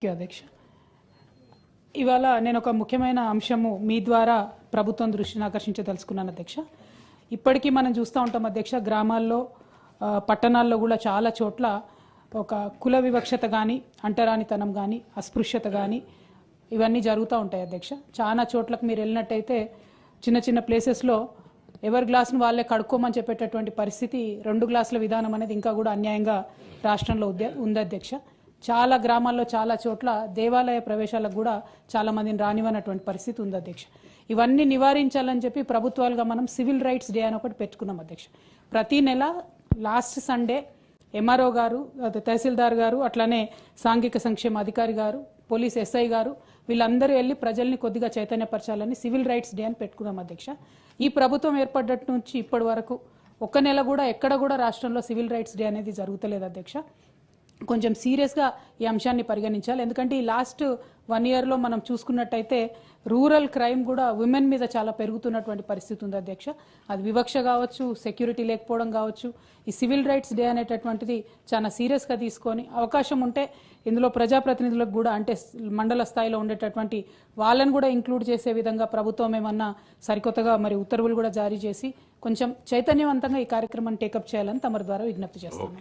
అధ్యక్ష, ఇవాళ నేను ఒక ముఖ్యమైన అంశము మీ ద్వారా ప్రభుత్వం దృష్టిని ఆకర్షించదలుచుకున్నాను అధ్యక్ష. ఇప్పటికీ మనం చూస్తూ ఉంటాం అధ్యక్ష, గ్రామాల్లో పట్టణాల్లో కూడా చాలా చోట్ల ఒక కుల వివక్షత కానీ, అంటరానితనం కానీ, అస్పృశ్యత కానీ ఇవన్నీ జరుగుతూ ఉంటాయి అధ్యక్ష. చాలా చోట్లకు మీరు వెళ్ళినట్టయితే చిన్న చిన్న ప్లేసెస్లో ఎవరి గ్లాసును వాళ్ళే కడుక్కోమని చెప్పేటటువంటి పరిస్థితి, 2 గ్లాసుల విధానం అనేది ఇంకా కూడా అన్యాయంగా రాష్ట్రంలో ఉంది అధ్యక్ష. చాలా గ్రామాల్లో చాలా చోట్ల దేవాలయ ప్రవేశాలకు కూడా చాలా మందిని రానివ్వనటువంటి పరిస్థితి ఉంది అధ్యక్ష. ఇవన్నీ నివారించాలని చెప్పి ప్రభుత్వాలుగా మనం సివిల్ రైట్స్ డే అని ఒకటి పెట్టుకున్నాం అధ్యక్ష. ప్రతి నెల లాస్ట్ సండే ఎంఆర్ఓ గారు, తహసీల్దార్ గారు, అట్లానే సాంఘిక సంక్షేమ అధికారి గారు, పోలీస్ ఎస్ఐ గారు వీళ్ళందరూ వెళ్ళి ప్రజల్ని కొద్దిగా చైతన్యపరచాలని సివిల్ రైట్స్ డే అని పెట్టుకున్నాం అధ్యక్ష. ఈ ప్రభుత్వం ఏర్పడ్డట్టు నుంచి ఇప్పటి వరకు ఒక్క నెల కూడా ఎక్కడ కూడా రాష్ట్రంలో సివిల్ రైట్స్ డే అనేది జరుగుతలేదు అధ్యక్ష. కొంచెం సీరియస్గా ఈ అంశాన్ని పరిగణించాలి. ఎందుకంటే ఈ లాస్ట్ 1 ఇయర్లో మనం చూసుకున్నట్టయితే రూరల్ క్రైమ్ కూడా విమెన్ మీద చాలా పెరుగుతున్నటువంటి పరిస్థితి ఉంది అధ్యక్ష. అది వివక్ష కావచ్చు, సెక్యూరిటీ లేకపోవడం కావచ్చు. ఈ సివిల్ రైట్స్ డే అనేటటువంటిది చాలా సీరియస్గా తీసుకొని అవకాశం ఉంటే ఇందులో ప్రజాప్రతినిధులకు కూడా, అంటే మండల స్థాయిలో ఉండేటటువంటి వాళ్ళని కూడా ఇంక్లూడ్ చేసే విధంగా ప్రభుత్వం ఏమన్నా సరికొత్తగా మరి ఉత్తర్వులు కూడా జారీ చేసి కొంచెం చైతన్యవంతంగా ఈ కార్యక్రమాన్ని టేకప్ చేయాలని తమరి ద్వారా విజ్ఞప్తి చేస్తాను.